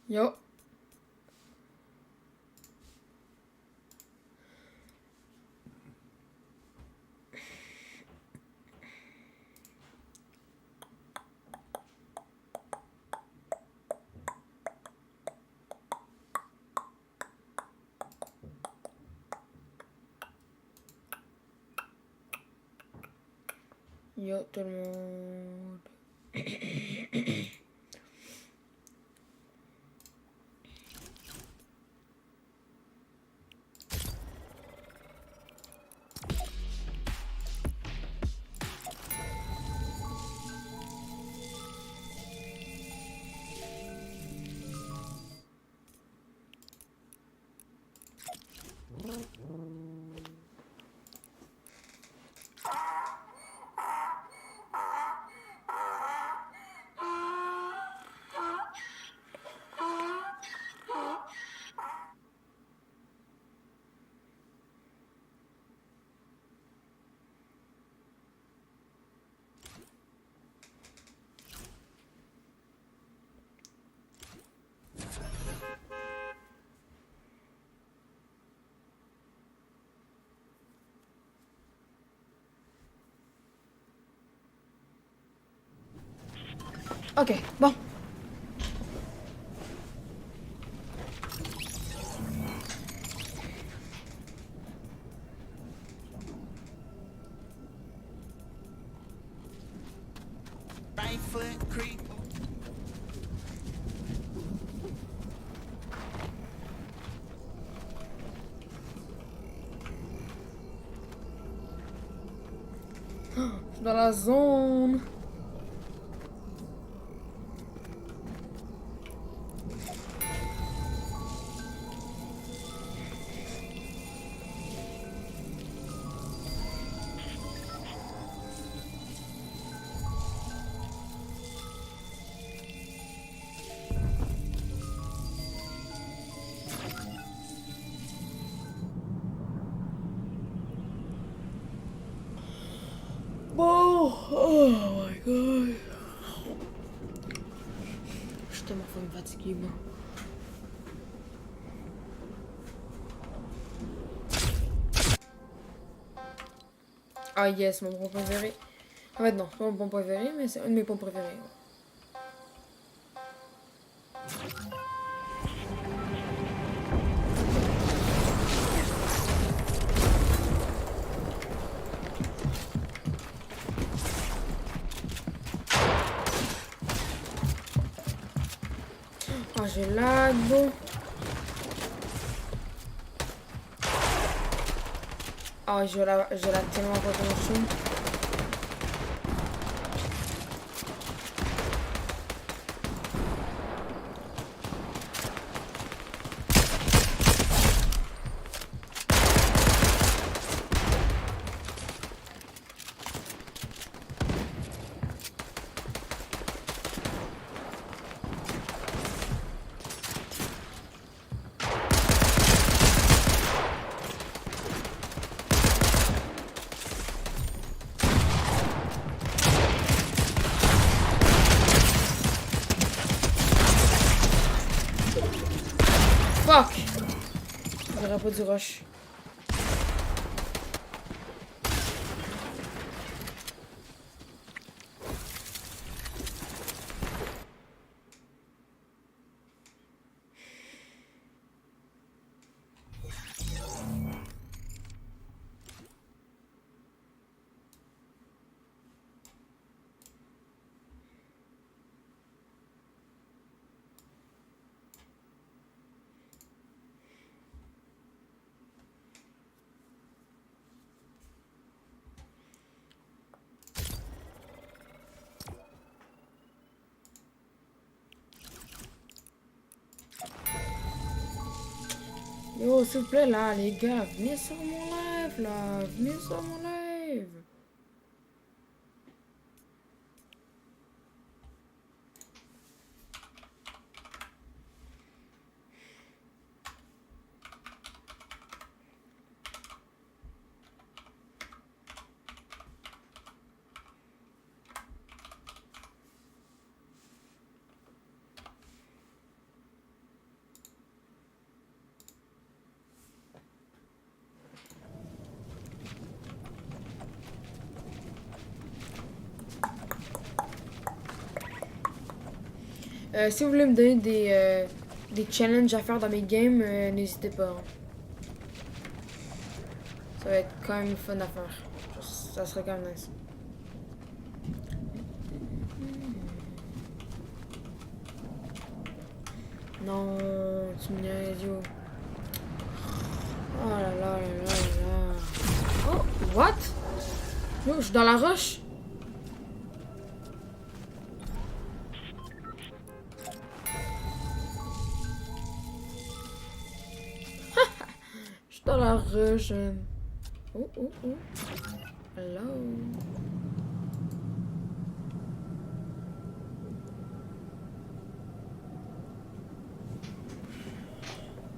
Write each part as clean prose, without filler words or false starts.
Yo. Yo tout le monde. Ok, bon. Right foot creep. Dans la zone. Bon. Oh my god. Je suis tellement fatiguée, moi. Ah yes, mon bon préféré. En fait, non, c'est pas mon bon préféré, mais c'est un de mes bons préférés. Ah, j'ai lag, bon. Ah, je la tellement pas ton chum. Fuck! J'aurais pas du rush. Yo, s'il vous plaît, là, les gars, venez sur mon live, là. Venez sur mon live. Si vous voulez me donner des challenges à faire dans mes games, n'hésitez pas. Hein. Ça va être quand même fun à faire. Ça serait quand même nice. Non, tu me niaises, yo. Oh là là là là là. Oh, what? Yo, je suis dans la roche. Je suis dans la roche. Oh, oh, oh. Hello.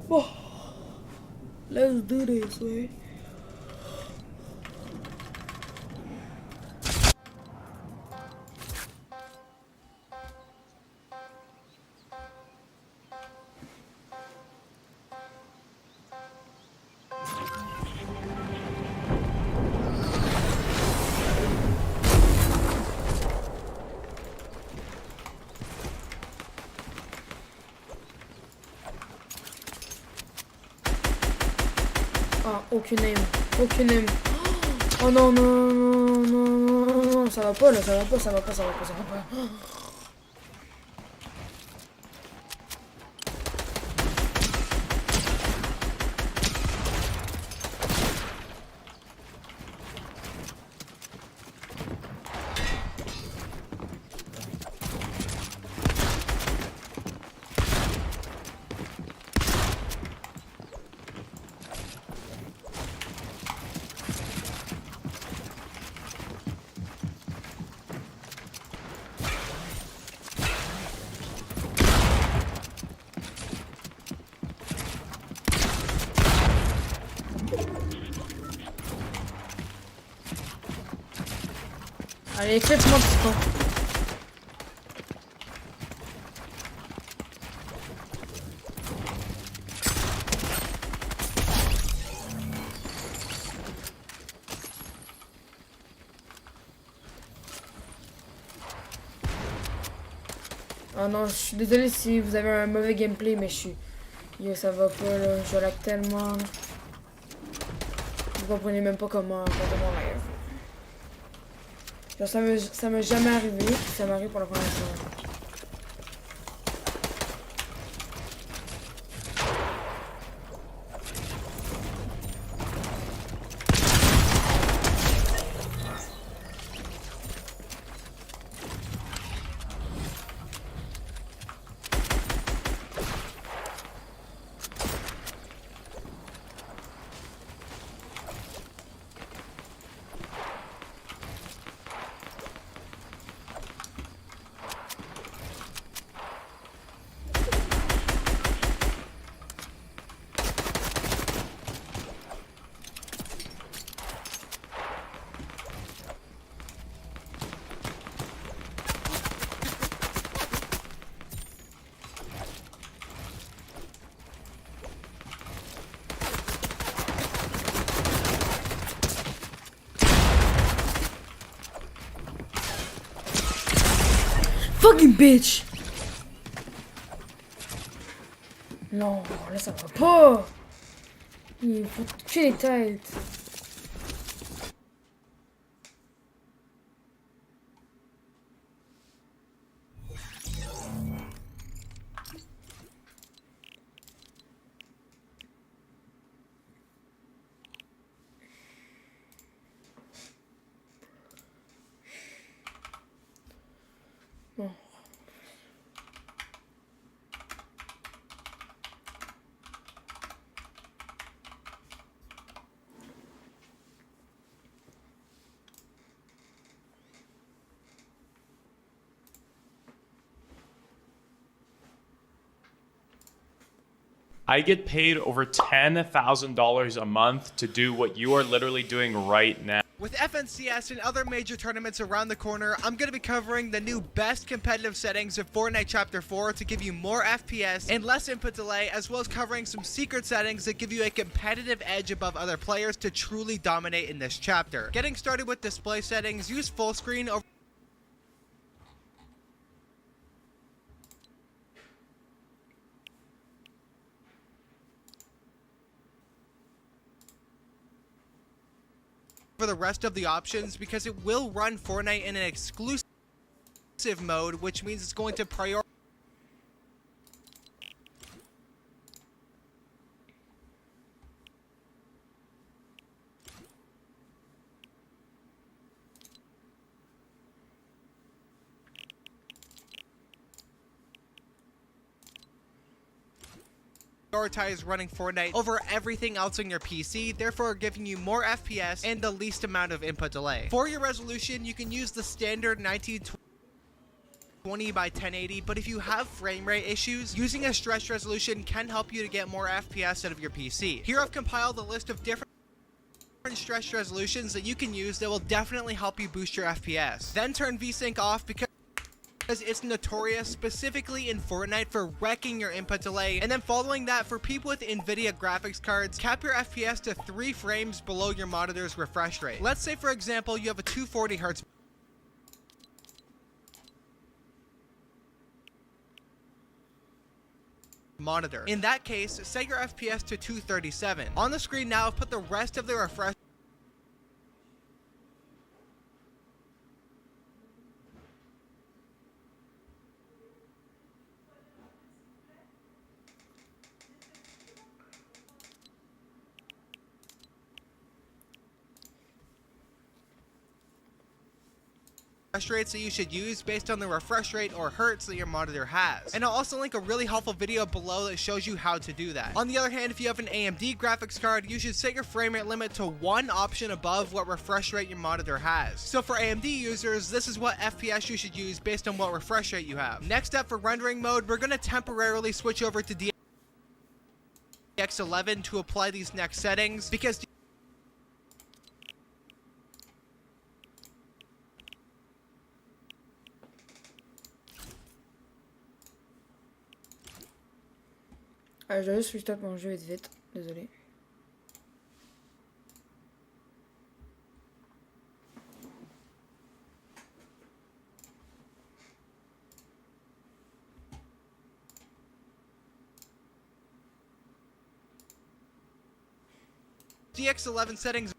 Oh. Let's do this, way. Ah, aucune aim. Aucune aim. Oh non, non, non, non, non, non, ça va pas là, ça va pas, ça va pas, ça va pas, ça va pas. Allez, éclate-moi, petit con. Oh non, je suis désolé si vous avez un mauvais gameplay, mais je suis... Yo, ça va pas, là. Je lag tellement, là. Vous comprenez même pas comment mon live. Genre, ça m'est jamais arrivé, ça m'arrive pour la première fois. Fucking bitch! Non, là ça va pas! Il faut tuer les têtes. Bon. I get paid over $10,000 a month to do what you are literally doing right now. With FNCS and other major tournaments around the corner, I'm going to be covering the new best competitive settings of Fortnite Chapter 4 to give you more FPS and less input delay, as well as covering some secret settings that give you a competitive edge above other players to truly dominate in this chapter. Getting started with display settings, use full screen over over the rest of the options because it will run Fortnite in an exclusive mode, which means it's going to prioritize running Fortnite over everything else on your PC, therefore giving you more FPS and the least amount of input delay. For your resolution, you can use the standard 1920 by 1080, but if you have frame rate issues, using a stretched resolution can help you to get more FPS out of your PC. Here I've compiled a list of different stretched resolutions that you can use that will definitely help you boost your FPS. Then turn VSync off because it's notorious, specifically in Fortnite, for wrecking your input delay. And then following that, for people with NVIDIA graphics cards, cap your FPS to 3 frames below your monitor's refresh rate. Let's say, for example, you have a 240 Hz monitor. In that case, set your FPS to 237. On the screen now, I've put the rest of the refresh rates that you should use based on the refresh rate or hertz that your monitor has. And I'll also link a really helpful video below that shows you how to do that. On the other hand, if you have an AMD graphics card, you should set your frame rate limit to 1 option above what refresh rate your monitor has. So for AMD users, this is what FPS you should use based on what refresh rate you have. Next up, for rendering mode, we're going to temporarily switch over to DX11 to apply these next settings, because Ah, je dois juste restart mon jeu vite, désolé. DX11 settings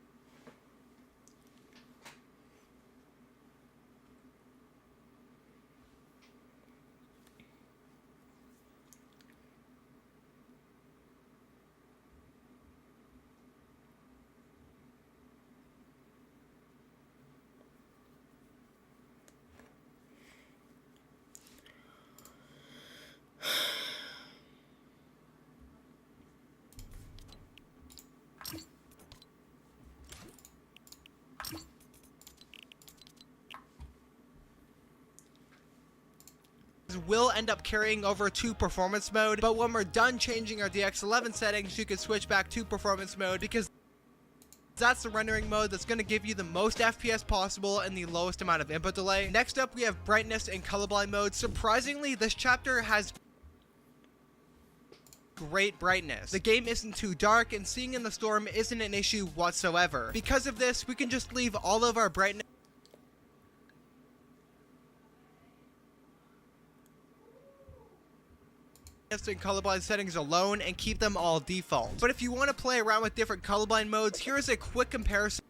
will end up carrying over to performance mode, but when we're done changing our DX11 settings, you can switch back to performance mode, because that's the rendering mode that's going to give you the most FPS possible and the lowest amount of input delay. Next up, we have brightness and colorblind mode. Surprisingly, this chapter has great brightness. The game isn't too dark, and seeing in the storm isn't an issue whatsoever. Because of this, we can just leave all of our brightness and colorblind settings alone and keep them all default. But if you want to play around with different colorblind modes, here is a quick comparison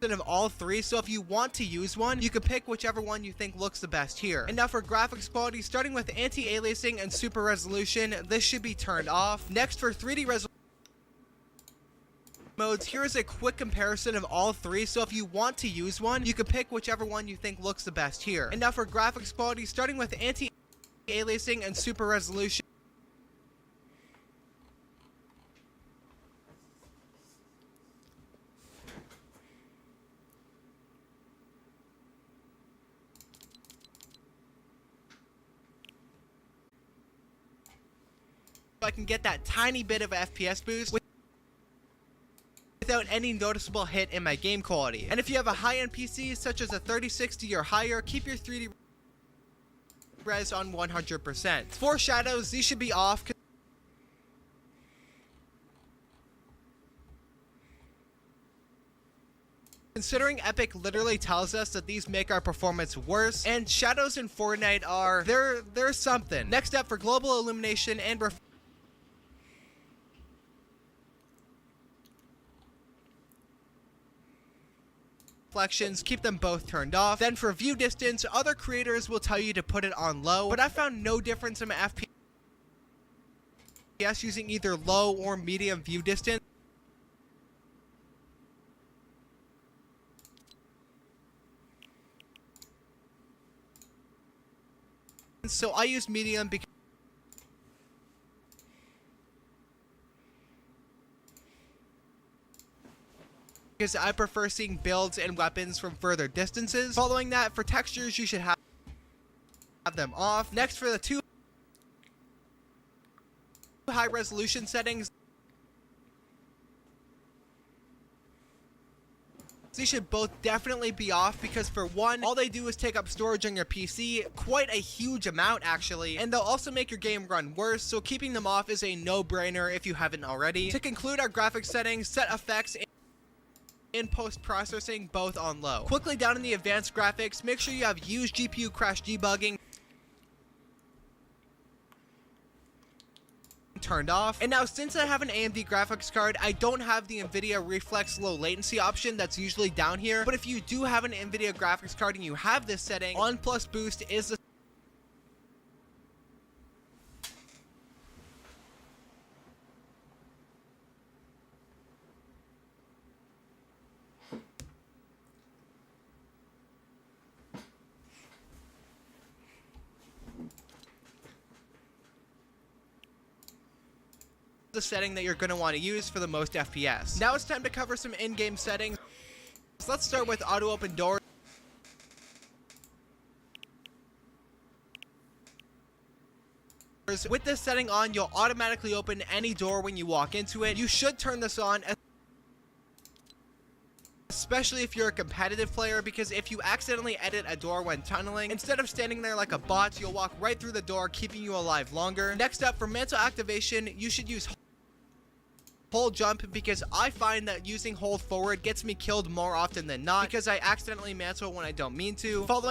of all 3, so if you want to use one, you can pick whichever one you think looks the best here. And now for graphics quality, starting with anti-aliasing and super resolution, this should be turned off. Next, for 3D resolution modes, here is a quick comparison of all 3, so if you want to use one, you can pick whichever one you think looks the best here. And now for graphics quality, starting with anti-aliasing and super resolution, I can get that tiny bit of FPS boost without any noticeable hit in my game quality. And if you have a high-end PC such as a 3060 or higher, keep your 3D res on 100%. For shadows, these should be off Considering Epic literally tells us that these make our performance worse, and shadows in Fortnite are, they're something. Next up, for global illumination and reflections, keep them both turned off. Then for view distance, other creators will tell you to put it on low, but I found no difference in my FPS using either low or medium view distance. So I use medium because I prefer seeing builds and weapons from further distances. Following that, for textures, you should have them off. Next, for the two high resolution settings, these should both definitely be off because, for one, all they do is take up storage on your PC, quite a huge amount actually, and they'll also make your game run worse, so keeping them off is a no-brainer if you haven't already. To conclude our graphics settings, set effects and post-processing both on low. Quickly down in the advanced graphics, make sure you have used GPU crash debugging turned off. And now, since I have an AMD graphics card, I don't have the NVIDIA Reflex low latency option that's usually down here, but if you do have an NVIDIA graphics card and you have this setting, on plus boost is the setting that you're going to want to use for the most FPS. Now it's time to cover some in-game settings. So let's start with auto open doors. With this setting on, you'll automatically open any door when you walk into it. You should turn this on, especially if you're a competitive player, because if you accidentally edit a door when tunneling, instead of standing there like a bot, you'll walk right through the door, keeping you alive longer. Next up, for mantle activation, you should use hold jump, because I find that using hold forward gets me killed more often than not, because I accidentally mantle when I don't mean to. Following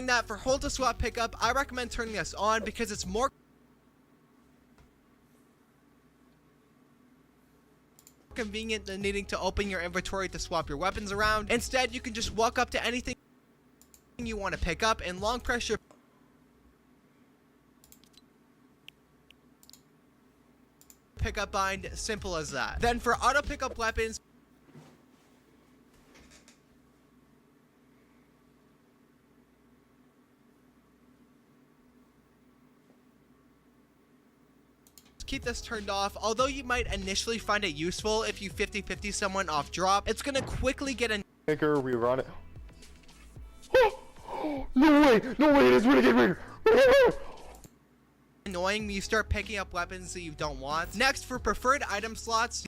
that, for hold to swap pickup, I recommend turning this on because it's more convenient than needing to open your inventory to swap your weapons around. Instead, you can just walk up to anything you want to pick up and long press your pickup bind, simple as that. Then for auto pickup weapons, keep this turned off. Although you might initially find it useful if you 50-50 someone off drop, it's gonna quickly get a Bigger, we run it. No way, it is really good. annoying when you start picking up weapons that you don't want. Next, for preferred item slots,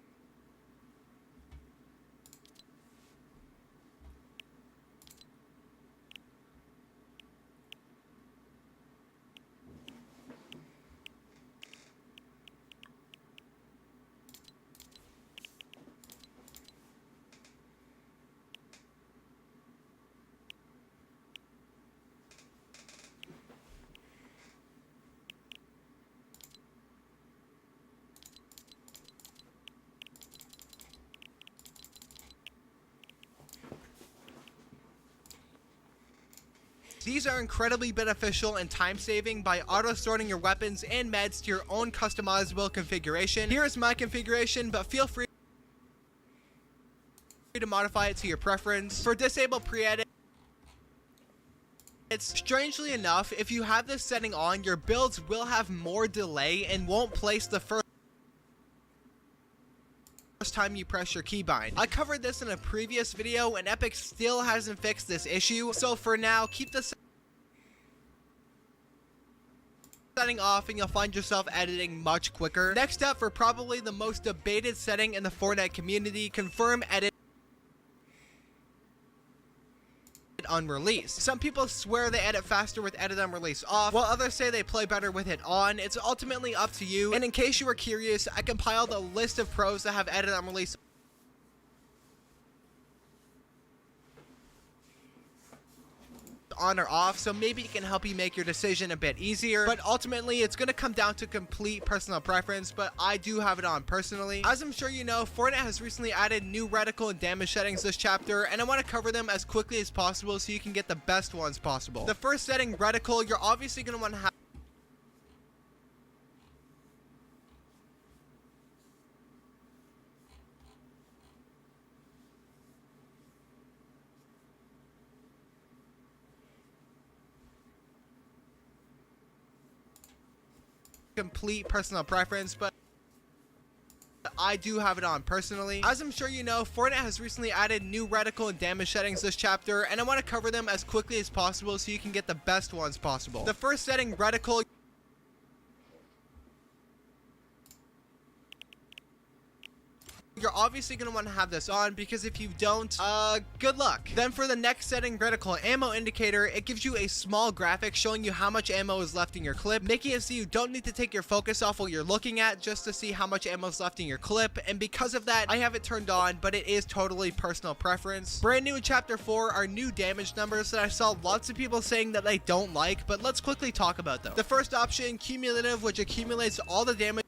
these are incredibly beneficial and time-saving by auto-sorting your weapons and meds to your own customizable configuration. Here is my configuration, but feel free to modify it to your preference. For disable pre-edit, strangely enough, if you have this setting on, your builds will have more delay and won't place the first time you press your keybind. I covered this in a previous video and Epic still hasn't fixed this issue, so for now, keep this setting off and you'll find yourself editing much quicker. Next up, for probably the most debated setting in the Fortnite community, confirm edit on release. Some people swear they edit faster with edit on release off, while others say they play better with it on. It's ultimately up to you, and in case you were curious, I compiled a list of pros that have edit on release on or off, so maybe it can help you make your decision a bit easier, but ultimately it's going to come down to complete personal preference, but I do have it on personally. As I'm sure you know, Fortnite has recently added new reticle and damage settings this chapter, and I want to cover them as quickly as possible so you can get the best ones possible. The first setting, reticle, you're obviously going to want to have complete personal preference, but I do have it on personally. As I'm sure you know, Fortnite has recently added new reticle and damage settings this chapter, and I want to cover them as quickly as possible so you can get the best ones possible. The first setting, reticle, you're obviously going to want to have this on, because if you don't, good luck. Then for the next setting, reticle ammo indicator, it gives you a small graphic showing you how much ammo is left in your clip, making it so you don't need to take your focus off what you're looking at just to see how much ammo is left in your clip, and because of that, I have it turned on, but it is totally personal preference. Brand new in chapter 4 are new damage numbers that I saw lots of people saying that they don't like, but let's quickly talk about them. The first option, cumulative, which accumulates all the damage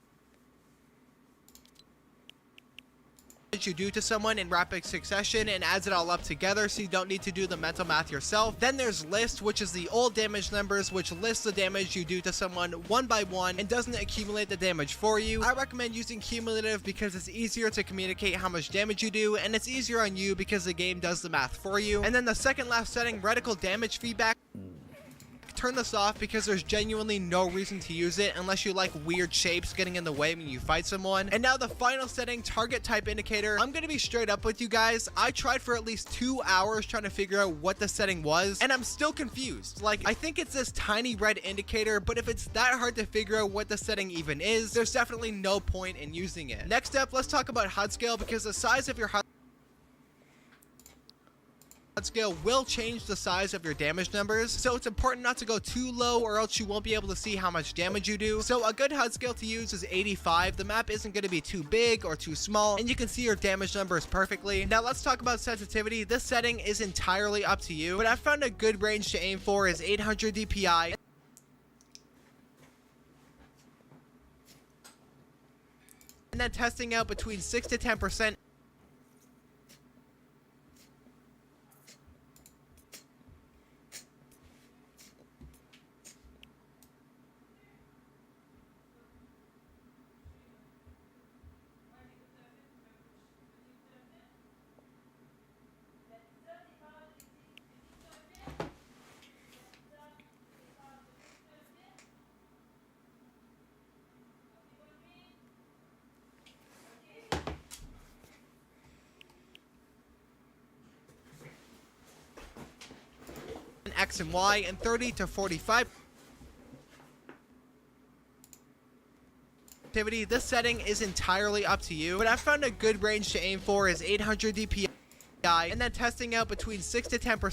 you do to someone in rapid succession and adds it all up together so you don't need to do the mental math yourself. Then there's list, which is the old damage numbers, which lists the damage you do to someone one by one and doesn't accumulate the damage for you. I recommend using cumulative because it's easier to communicate how much damage you do, and it's easier on you because the game does the math for you. And then the second last setting, reticle damage feedback, turn this off because there's genuinely no reason to use it unless you like weird shapes getting in the way when you fight someone. And now the final setting, target type indicator. I'm gonna be straight up with you guys. I tried for at least 2 hours trying to figure out what the setting was, and I'm still confused. Like, I think it's this tiny red indicator, but if it's that hard to figure out what the setting even is, there's definitely no point in using it. Next up, let's talk about HUD scale, because the size of your HUD scale will change the size of your damage numbers, so it's important not to go too low or else you won't be able to see how much damage you do. So a good HUD scale to use is 85. The map isn't going to be too big or too small, and you can see your damage numbers perfectly. Now let's talk about sensitivity. This setting is entirely up to you, but I found a good range to aim for is 800 DPI. And then testing out between 6 to 10%. X and Y, and 30 to 45. This setting is entirely up to you, but I found a good range to aim for is 800 DPI, and then testing out between 6 to 10%.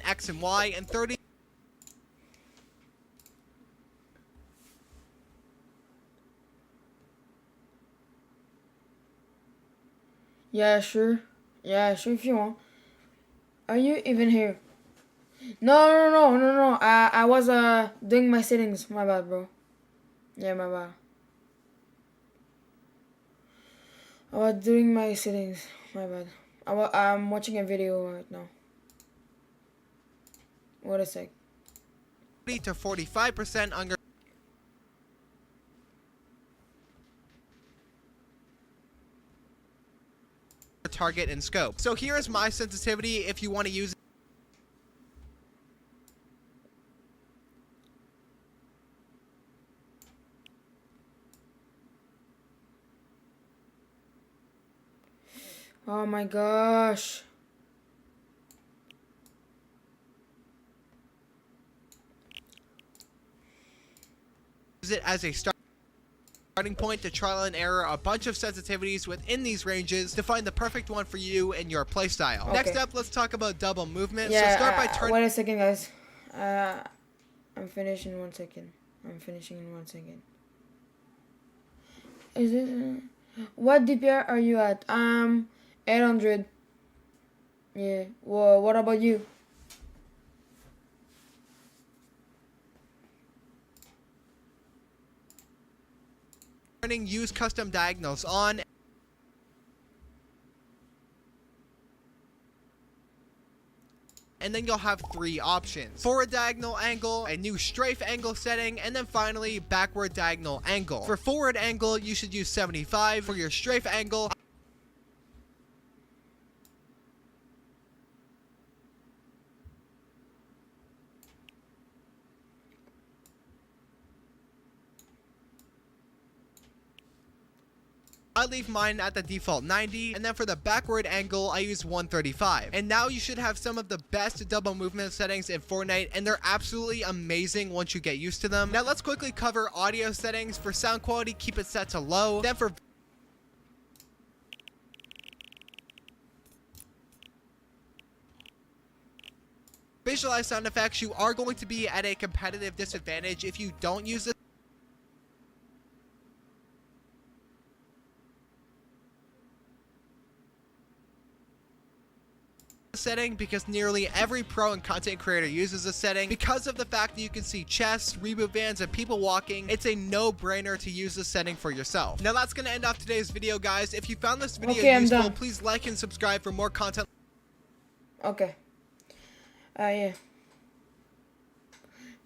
X and Y, and 30. Yeah, sure. Yeah, sure if you want. Are you even here? No. I was doing my settings. My bad, bro. Yeah, my bad. I was doing my settings. My bad. I'm watching a video right now. What a sec. 30 to 45% under target and scope. So here is my sensitivity if you want to use it. Oh my gosh. it as a starting point to trial and error a bunch of sensitivities within these ranges to find the perfect one for you and your playstyle. Okay. Next up, let's talk about double movement. Yeah, So start by turning. wait a second, guys. I'm finishing in 1 second. I'm finishing in 1 second. Is it? What DPI are you at? 800. Yeah. Well, what about you? Use custom diagonals on, and then you'll have 3 options: forward diagonal angle, a new strafe angle setting, and then finally backward diagonal angle. For forward angle, you should use 75. For your strafe angle, I leave mine at the default 90, and then for the backward angle, I use 135. And now you should have some of the best double movement settings in Fortnite, and they're absolutely amazing once you get used to them. Now let's quickly cover audio settings. For sound quality, keep it set to low. Then for visualize sound effects, you are going to be at a competitive disadvantage if you don't use this setting, because nearly every pro and content creator uses this setting. Because of the fact that you can see chests, reboot vans, and people walking, it's a no-brainer to use this setting for yourself. Now that's gonna end off today's video, guys. If you found this video Okay, I'm useful, done. please like and subscribe for more content. Okay. Yeah.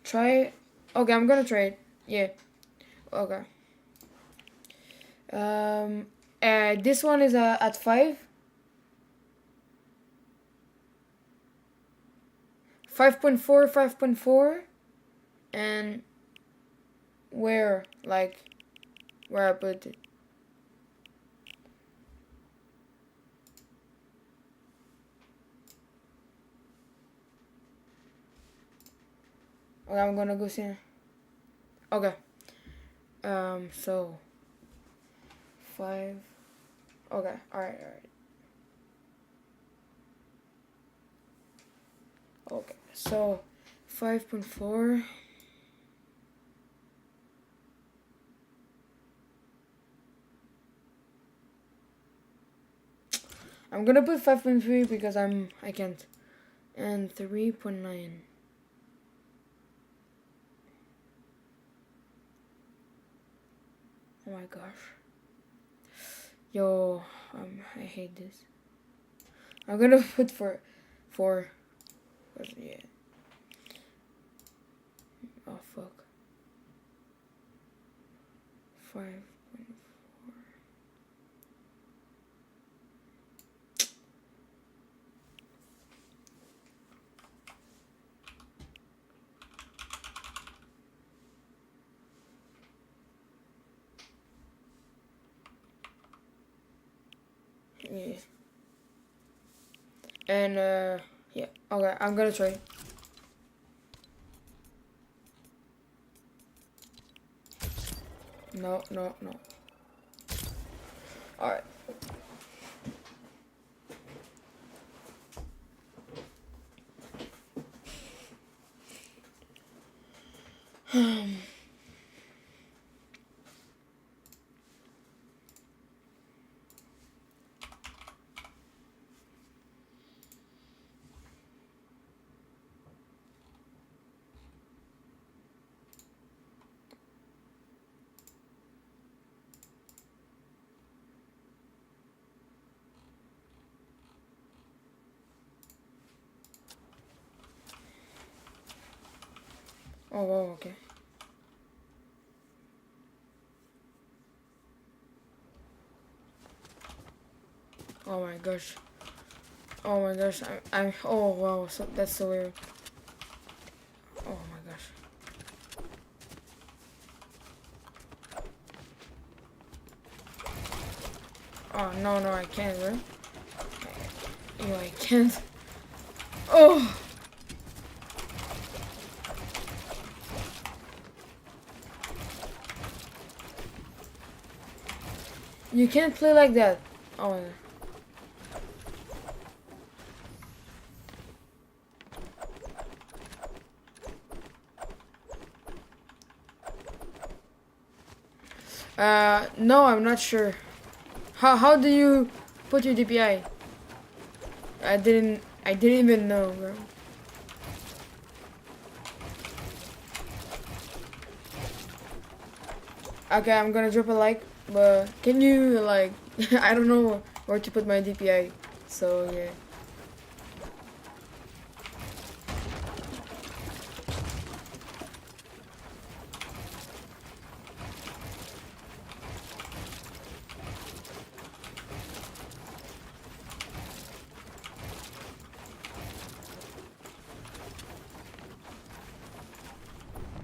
Try it. Okay, I'm gonna try it. Yeah. Okay. This one is at 5. 5.4, 5.4, and where I put it. Okay, I'm gonna go see. Okay. So 5. Okay, alright. Okay, so 5.4. I'm gonna put 5.3 because I can't. And 3.9. Oh my gosh. Yo, I hate this. I'm gonna put 4. Yeah. Oh fuck. 5.4. Yeah. And yeah. Okay, I'm gonna try. No. Alright. Oh, wow, okay. Oh my gosh. Oh my gosh. I'm oh wow, so that's so weird. Oh my gosh. Oh no, I can't, bro. Yo, I can't. Oh. You can't play like that. Oh. No, I'm not sure. How do you put your DPI? I didn't even know, bro. Okay, I'm gonna drop a like, but can you like I don't know where to put my DPI. So yeah.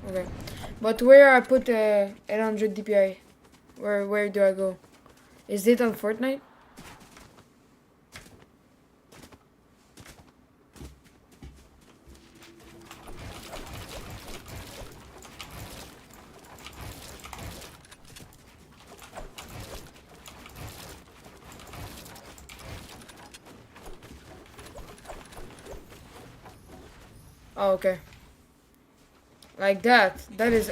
Okay. But where I put 800 DPI? Where do I go? Is it on Fortnite? Oh, okay. Like that. That is.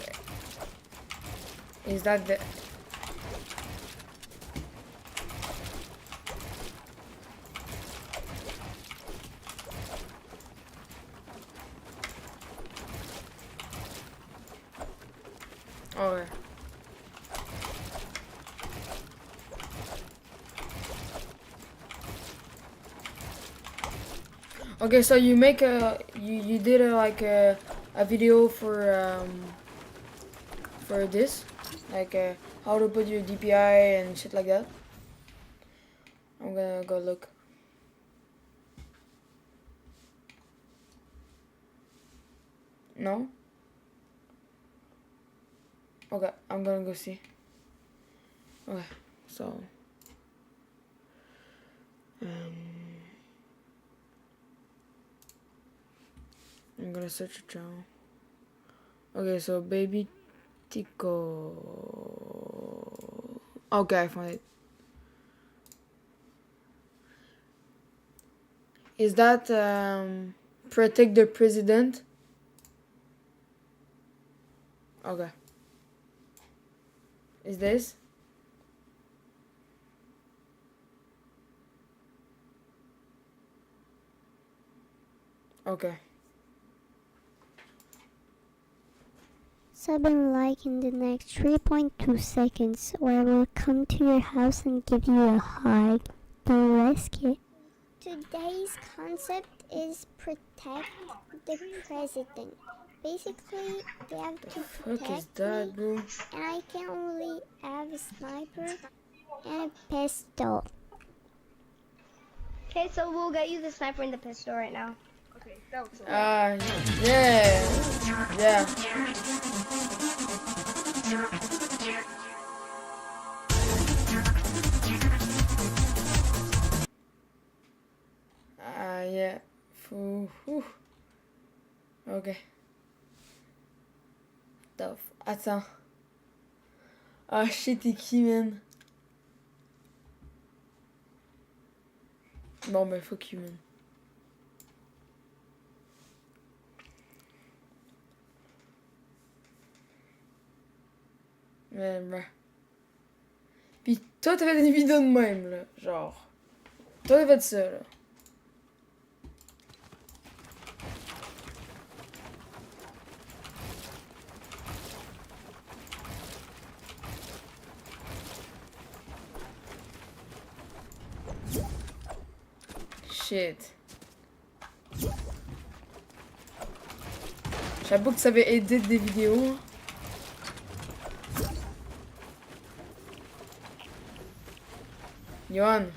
Is that the? Oh. Okay. Okay, so you make you did like a video for this, like how to put your DPI and shit like that. I'm gonna go look. No? Okay, I'm gonna go see. Okay, so I'm gonna search a channel. Okay, so baby Tico. Okay, I found it. Is that protect the president? Okay. Is this? Okay. Sub and like in the next 3.2 seconds, or I will come to your house and give you a hug. Don't risk it. Today's concept is protect the president. Basically, they have to Fuck is protect that, me, bro? and I can only have a sniper and a pistol. Okay, so we'll get you the sniper and the pistol right now. Okay, that looks Yeah. Yeah. Yeah. Whew. Ok. Attends. Ah shit, t'es qui, man? Bon, ben, fuck you, man. Man. Pis toi, t'as fait des vidéos de même, là. Genre. Toi, t'as fait ça, là. Shit. J'avoue que tu savais éditer des vidéos. Hein. Johan.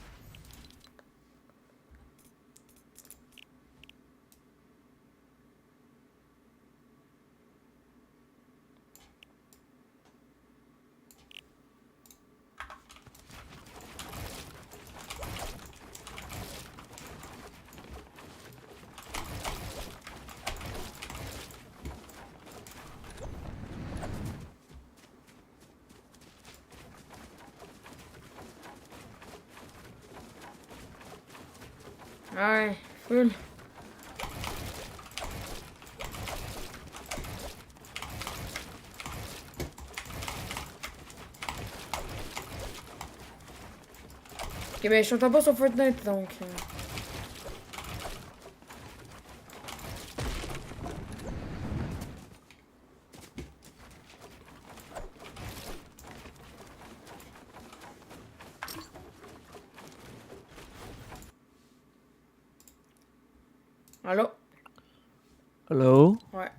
Ouais, full. Ok, ben je t'entends pas sur Fortnite donc. Allô? Hello? Ouais,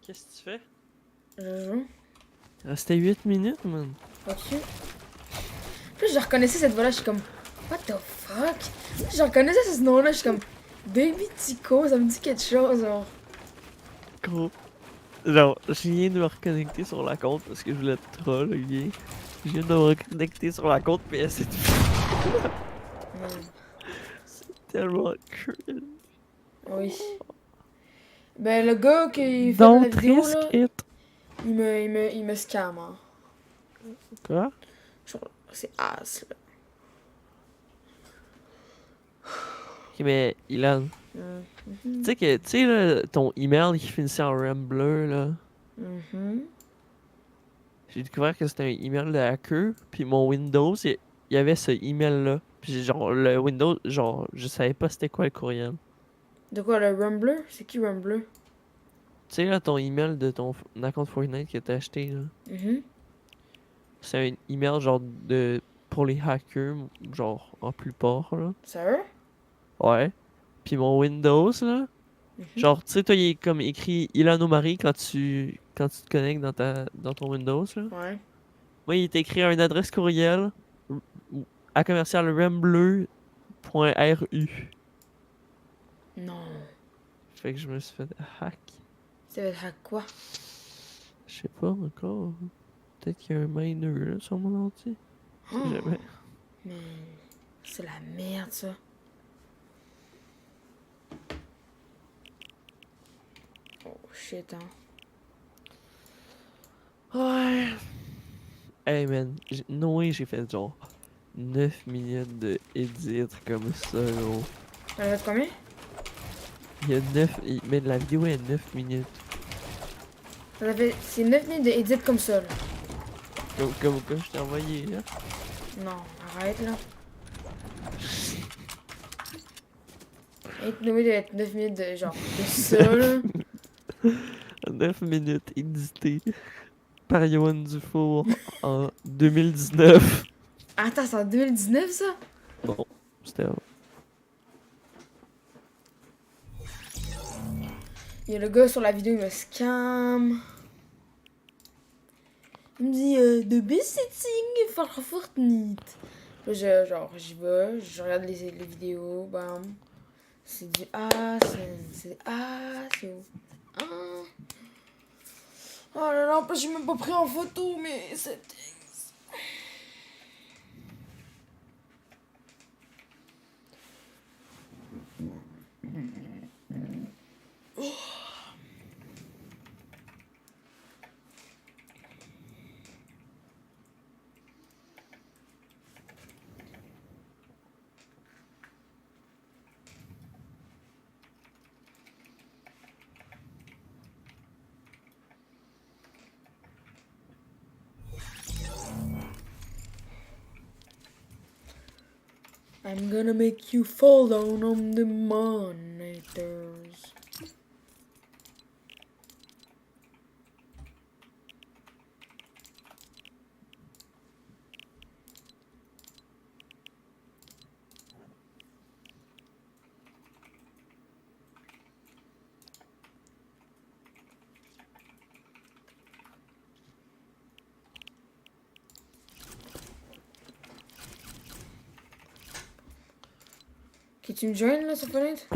Qu'est-ce que tu fais? je joue. Restait 8 minutes, man. Ok. Puis je reconnaissais cette voix-là, je suis comme, what the fuck? Puis je reconnaissais ce nom-là, je suis comme, Baby Tico, ça me dit quelque chose, genre. Gros. Genre, je viens de me reconnecter sur la compte parce que je voulais te troll, ok? Je viens de me reconnecter sur la compte PS et c'est tellement cringe. Oui. Ben, le gars qui fait Donc, la vidéo, là, it. il me scam, hein. Quoi? Genre, c'est ass, là. Ok, mais Ilan, tu sais que, tu sais, là, ton email qui finissait en RAM bleu, là, Mhm. j'ai découvert que c'était un email de hacker, puis mon Windows, il y avait ce email-là. Puis genre, le Windows, genre, je savais pas c'était quoi le courriel. De quoi, le Rumbler? C'est qui Rumbler? Tu sais, là, ton email de ton compte Fortnite que t'as acheté, là, Mhm. c'est un email genre de pour les hackers, genre en plupart, là. Sérieux? Ouais. Puis mon Windows, là, Mhm. genre, tu sais, toi, il est comme écrit Ilano Marie quand tu te connectes dans ton Windows, là. Ouais. Moi, il est écrit une adresse courriel à commercial rembleu.ru. Non. Fait que je me suis fait hack. Ça veut dire quoi? Je sais pas encore. Peut-être qu'il y a un miner là, sur mon ordi. Je sais jamais. Mais c'est la merde, ça. Oh shit, hein. Ouais. Hey man, Noé, j'ai fait genre 9 minutes de edit comme ça, gros. T'en as fait combien? Il y a 9. Mais la vidéo est 9 minutes. C'est 9 minutes d'edit comme ça, là. Comme je t'ai envoyé, là. Non, arrête, là. 8 minutes, 9 minutes de genre de ça, là. 9 minutes éditées par Yoann Dufour en 2019. Attends, c'est en 2019, ça? Non, c'était avant. Il y a le gars sur la vidéo, il me scam. Il me dit, de best setting for Fortnite. Là, j'y vais, je regarde les vidéos, bam. C'est du A, c'est A, c'est où? Ah. Oh là là, en plus, j'ai même pas pris en photo, mais c'est... I'm gonna make you fall down on the monitors. Ok, tu me joins là sur Fortnite?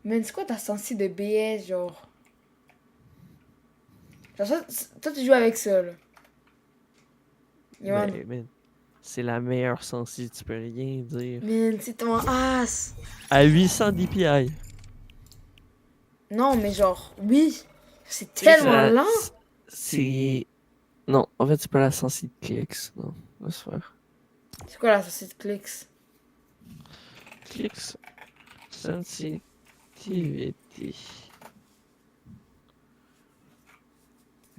Mais c'est quoi ta sensi de BS, genre? Genre ça, toi tu joues avec ça, là. Yohan. Mais C'est la meilleure sensi, tu peux rien dire. Man, c'est ton ass. À 800 DPI. Non, mais genre, oui. C'est C'est tellement la- lent. C'est. Non, en fait, c'est pas la sensi de Clix. Non, laisse faire. C'est quoi la saucisse de clics? Clix. Sensitivity.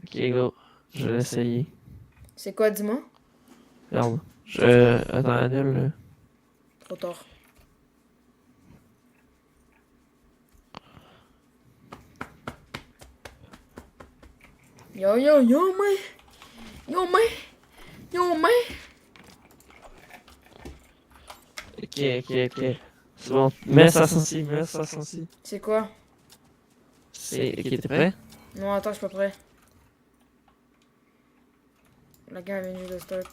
Ok, go. Je vais l'essayer. C'est quoi, dis-moi? Regarde. Attends, annule. Là. Trop tard. Yo, yo, yo, man. Yo, man. Yo, man. Ok. C'est bon. Mets ça sensi, mets ça sensi. C'est quoi? C'est. Ok, t'es prêt? Non, attends, je suis pas prêt. La game vient juste de start.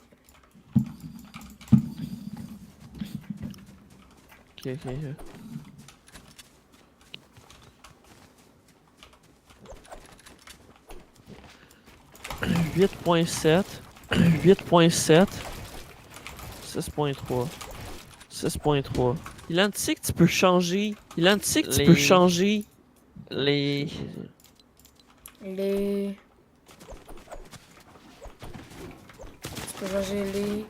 Ok. 8.7. 8.7. 6.3. 6.3. Il en dit que tu peux changer. Il en dit que tu peux changer les. Les... Tu peux changer les...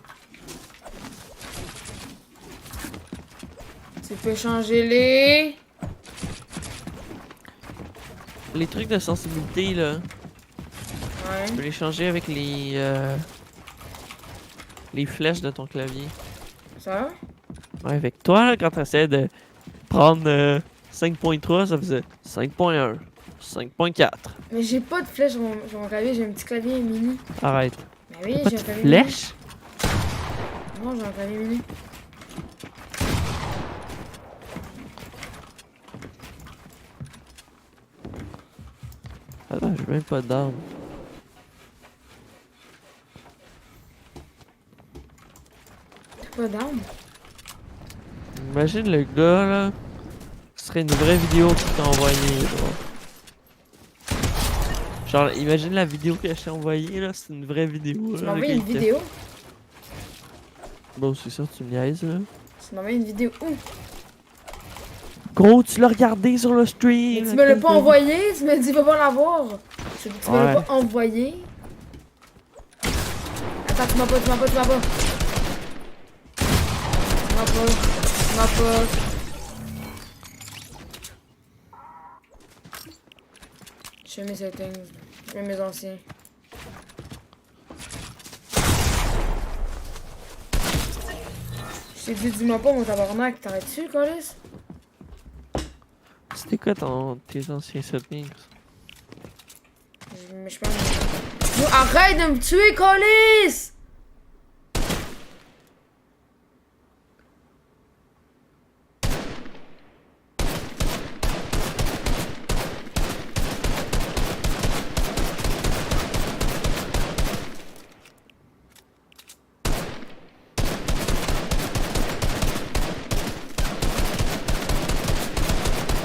Tu peux changer les... Les trucs de sensibilité là. Ouais. Tu peux les changer avec les flèches de ton clavier. Ça? Ouais, avec toi là, quand tu essaies de prendre 5.3, ça faisait 5.1, 5.4. Mais j'ai pas de flèche sur mon clavier, j'ai un petit clavier mini. Arrête. Bah oui, Pas j'ai de un clavier flèche? mini. Non, j'ai un clavier mini. Attends, j'ai même pas d'arme. T'as pas d'arme? Imagine le gars là. Ce serait une vraie vidéo qu'il t'a envoyée. Genre, imagine la vidéo que je t'ai envoyée là, c'est une vraie vidéo. Tu là, m'as le envoyé gars, une il t'a- vidéo? Bon, c'est ça, tu me niaises là. Tu m'as envoyé une vidéo où? Gros, tu l'as regardé sur le stream. Mais tu me l'as pas envoyé, tu me dis va pas l'avoir. Tu me l'as Ouais. pas envoyé. Attends, tu m'as pas. Tu m'as pas. Je fais mes settings. Je fais mes anciens. Je t'ai dit, dis-moi pas mon tabarnak, t'arrêtes-tu, Colis? C'était quoi tes anciens settings? Mais je pense. Yo, arrête de me tuer, Colis!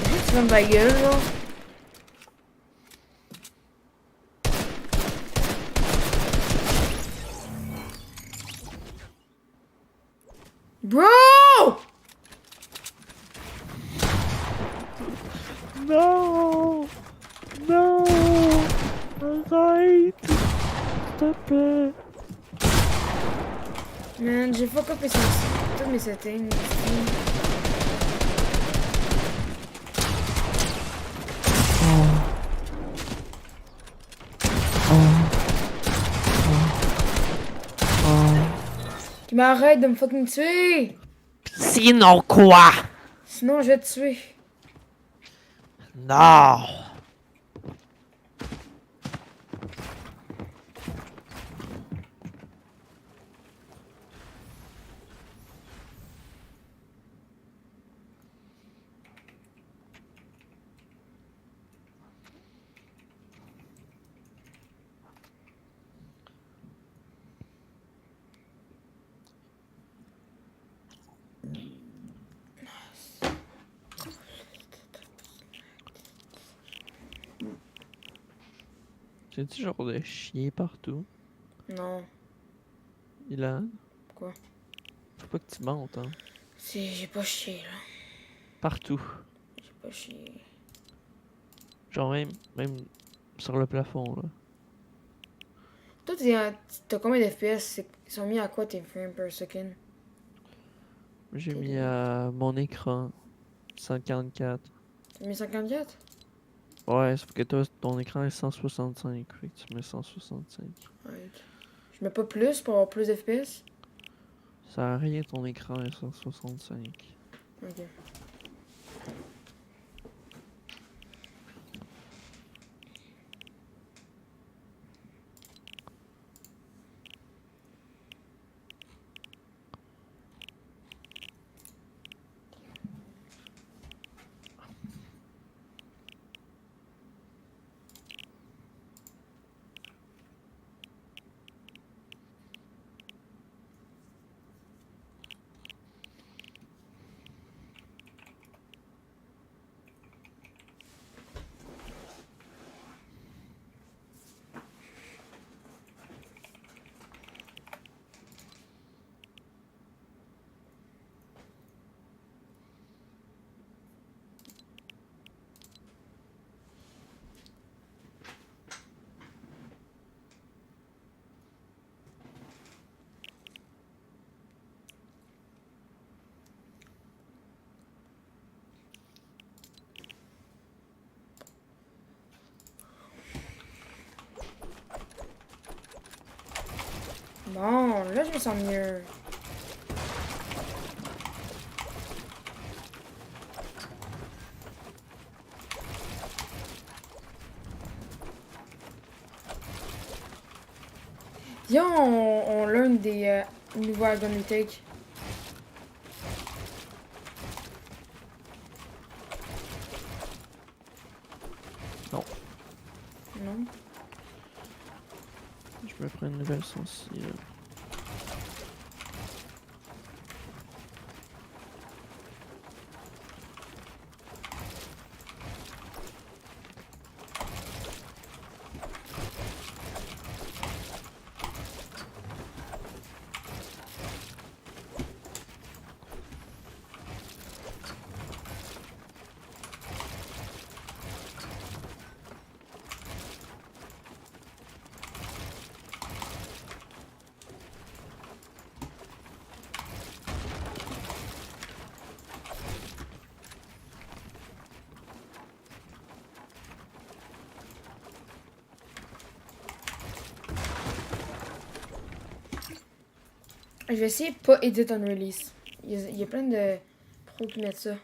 Tu fermes ta gueule, là. Bro! Non! Non! Arrête! S'il te plaît! Man, j'ai fuck up tous mes settings. Mais arrête de me fucking tuer! Sinon quoi? Sinon, je vais te tuer. Non! C'est du genre de chien partout. Non. Ilan? Quoi? Faut pas que tu montes, hein. J'ai pas chié, là. Partout. J'ai pas chié. Genre même sur le plafond, là. Toi, t'as combien d'FPS? Ils sont mis à quoi tes frames per second? J'ai mis à mon écran 144. T'as mis 54? Ouais, sauf que toi, ton écran est 165. Fait que tu mets 165. Ouais. Je mets pas plus pour avoir plus d'FPS? Ça a rien, ton écran est 165. Ok. Bon, là, je me sens mieux. Viens, on learn des nouveaux gun retake. Non. Non? Je me prends une nouvelle sensible. Je vais essayer de pas edit on release. Il y a plein de pros qui mettent ça.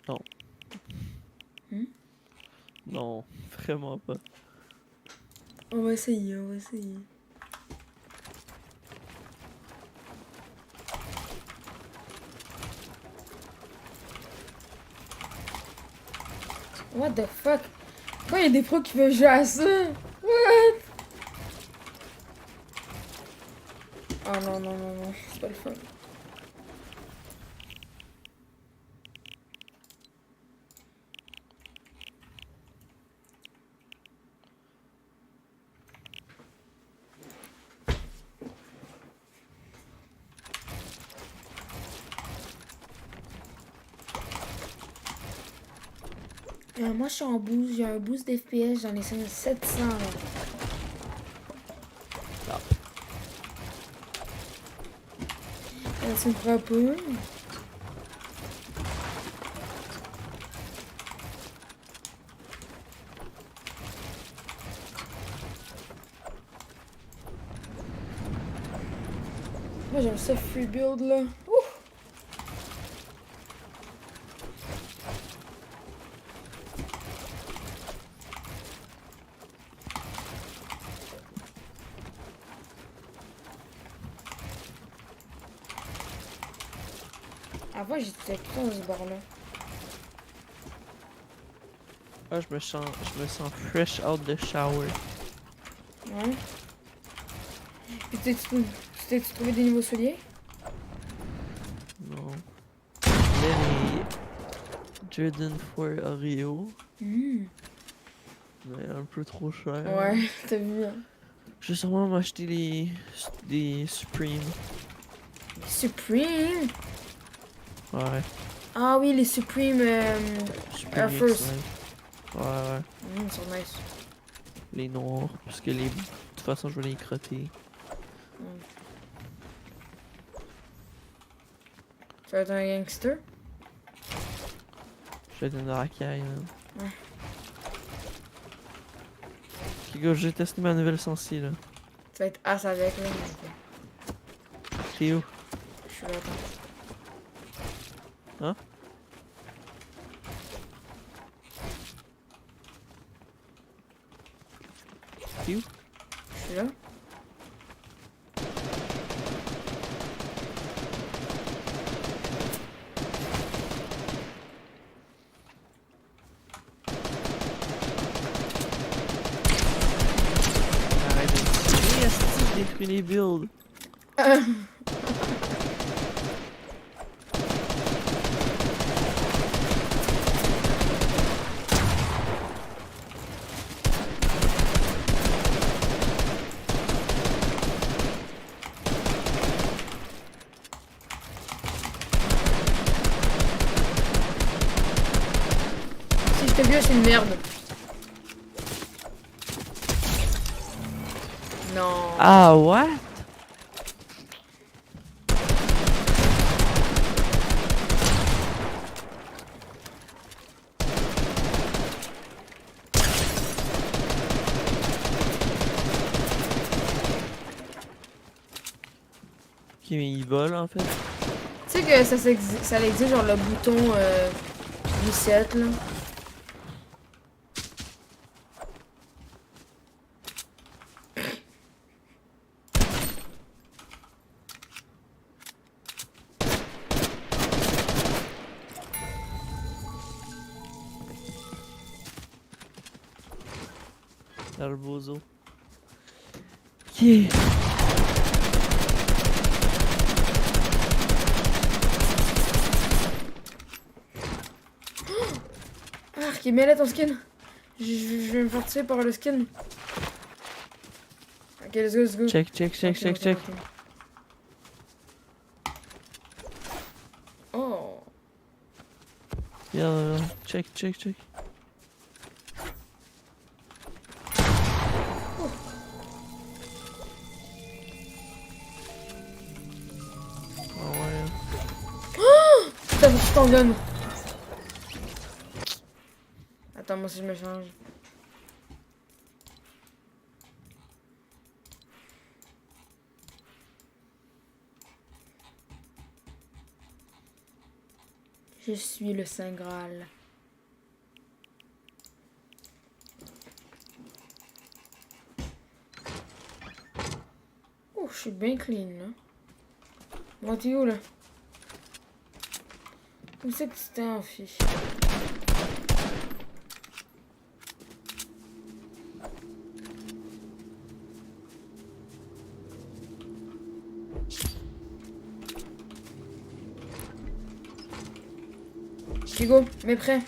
Non. Non, vraiment pas. On va essayer, on va essayer. What the fuck? Pourquoi il y a des pros qui veulent jouer à ça? What? Oh non, non, non, non, c'est pas le fun. Moi, je suis en boost, j'ai un boost d'FPS, j'en ai 700 là. Ça me fera pas. Moi, j'aime ça free build là. Ouf. Avant, j'étais tout dans ce bord-là. Ah, je me sens fresh out the shower. Ouais. Puis t'es-tu trouvé des nouveaux souliers? Non. Là, les Jordan 4 Oreo. Mmh. Mais un peu trop cher. Ouais, t'as vu. Hein. Je vais sûrement m'acheter des Supreme. Supreme. Ouais. Ah oui, les Supreme Supreme Air Force. X-Line. Ouais. Ils sont nice. Les noirs. Parce que les. De toute façon, je vais les crotter. Tu vas être un gangster? Je vais être une racaille, man. Ouais. Ok, gars, j'ai testé ma nouvelle sensi, là. Tu vas être as avec, là. T'es où? Je suis là, attends. Hein? T'es où? Je suis là. Arrête de tirer, asti, détruis les builds. Si je te vieux, je suis une merde. Non. Ah, what? Ok, mais il vole en fait. Tu sais que ça existe genre le bouton reset là. Arbozo. Ok. Ah, qui mêlait ton skin. Je vais me faire tuer par le skin. Ok, let's go. Check. Ok. Oh. Viens, check. Ah ouais. Putain, faut que je t'en donne. Attends, moi si je me change. Je suis le Saint Graal. Oh, je suis bien clean là. Moi, t'es où là? Où c'est que tu t'es enfui? Hugo, mais prêt.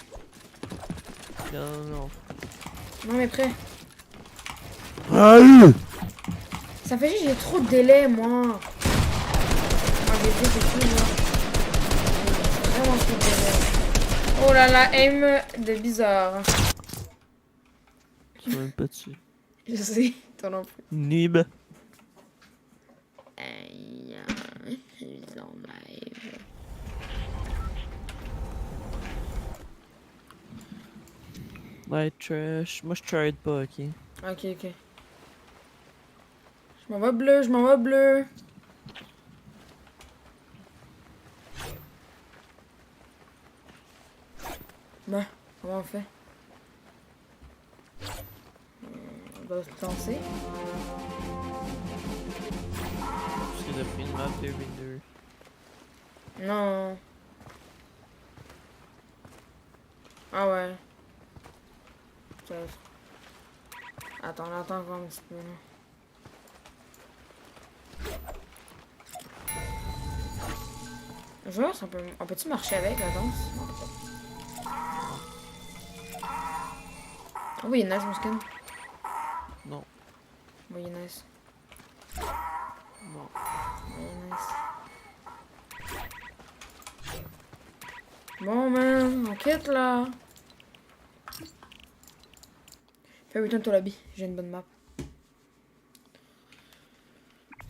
Non. Non, mais prêt. Aïe! Ça fait juste j'ai trop de délai, moi. Ah, j'ai fait c'est tout, moi. J'ai vraiment trop de délai. Oh là là, aim de bizarre. Je suis même pas dessus. Je sais, toi non plus. Nib. Aïe, je suis en live. Light trash. Moi je trade pas, ok. Ok. Je m'en vais bleu. Bah, comment on fait? On doit se lancer. Parce que j'ai pris une map 2v2. Non. Ah ouais. Peut-être. Attends encore un petit peu là. Joueur, on peut-tu marcher avec la danse? Non, peut-être. Ah oui, il est nice mon skin. Non. Bon, il est nice. Bon. Il est nice. Bon, man, on quitte là. Fais return to lobby, j'ai une bonne map.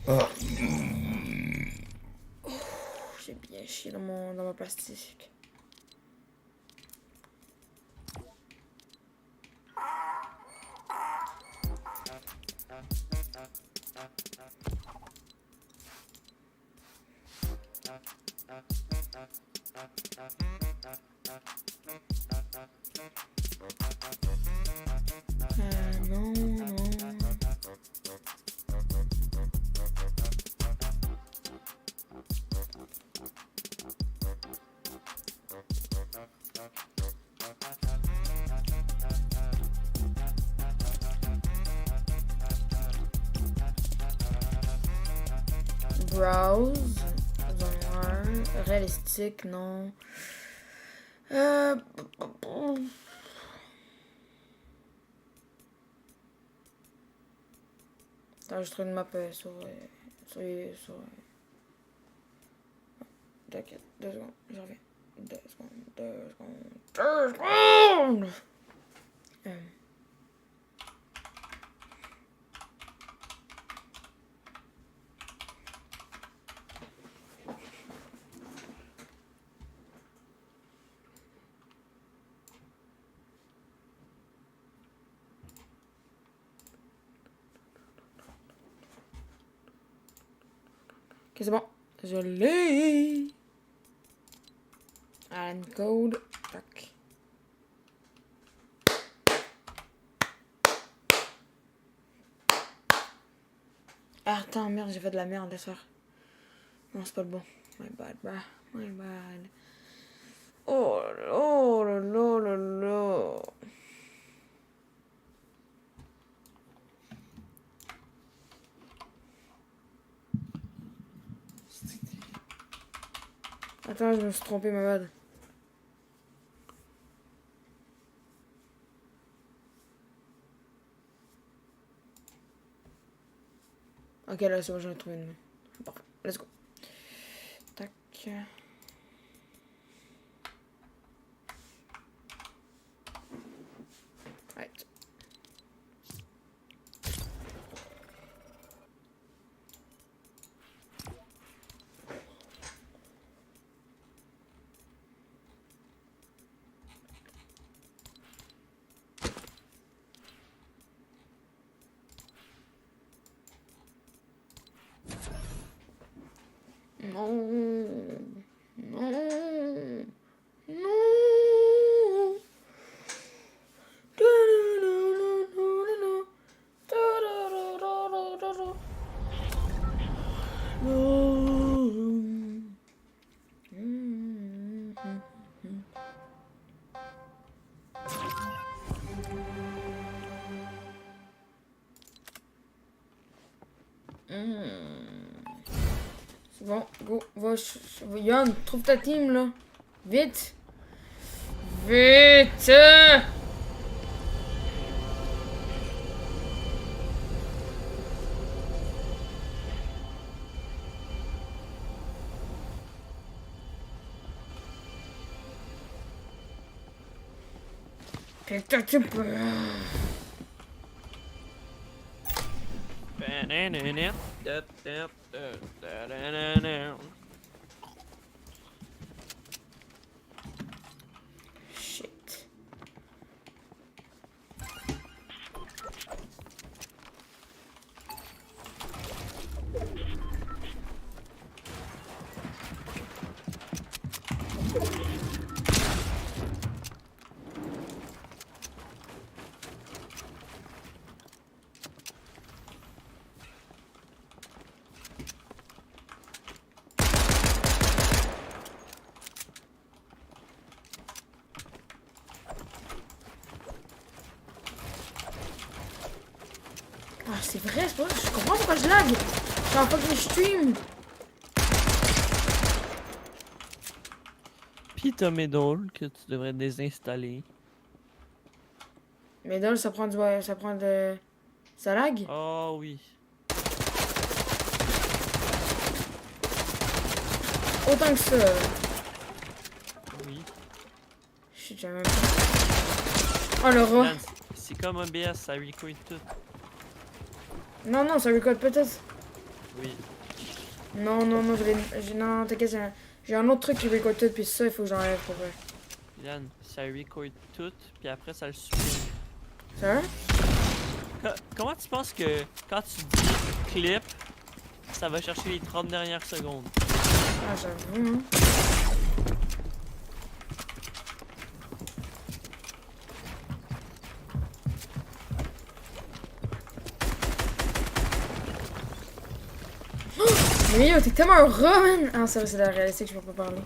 Oh, j'ai bien chié dans ma plastique. Non, non. Browse. Genre, réalistique, non. Attends, je trouve une map sur. T'inquiète, 2 secondes, je reviens. 2 secondes, 2 secondes, 2 secondes! Ok, c'est bon. Je l'ai! Alan code. Tac. Ah, attends, merde, j'ai fait de la merde, la soir. Non, c'est pas le bon. My bad, bruh. My bad. Oh là là là là. Attends, je me suis trompé, ma bad. Ok, là, c'est bon, j'en ai trouvé une. Parfait, let's go. Tac. Right. Non. Non. Non. C'est bon, go, va, Yann, trouve ta team là. Vite. Vite. Putain, tu peux. Shit. Ah, c'est vrai, c'est pas je comprends pourquoi je lag. Je suis en fucking stream. Pis t'as Medol que tu devrais désinstaller. Mais là, ça prend du. Ça prend de. Ça lag? Oh oui. Autant que ça. Oui. Je suis déjà même pas. Oh le rat. Man, c'est comme OBS, ça record tout. Non, non, ça record peut-être. Oui. Non, non, non, non, t'inquiète, j'ai un autre truc qui record tout, puis ça, il faut que j'enlève pour vrai. Yann, ça record tout, puis après ça le supprime. Ça va? Comment tu penses que quand tu dis clip, ça va chercher les 30 dernières secondes? Ah, j'avoue, hein. Mais yo, t'es tellement un rat, man! Ah, c'est vrai, c'est de la réalité que je peux pas parler.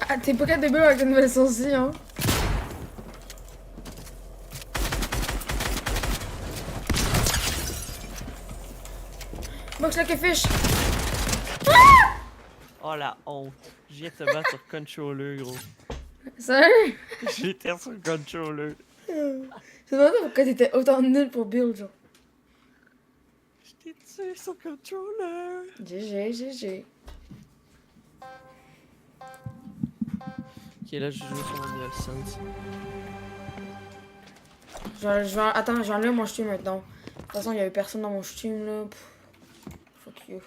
Ah, t'es pas qu'à début avec une nouvelle sortie, hein? Box like a fish! Oh la honte. Je viens de te battre sur controller, gros. Sérieux? J'étais sur controller. C'est pas ça pourquoi t'étais autant nul pour build, genre. Je t'ai tué sur controller. GG, GG. Ok, là, je joue sur mon DualSense. Attends, je vais enlever mon stream maintenant. De toute façon, il y avait personne dans mon stream, là. Pff, fuck you.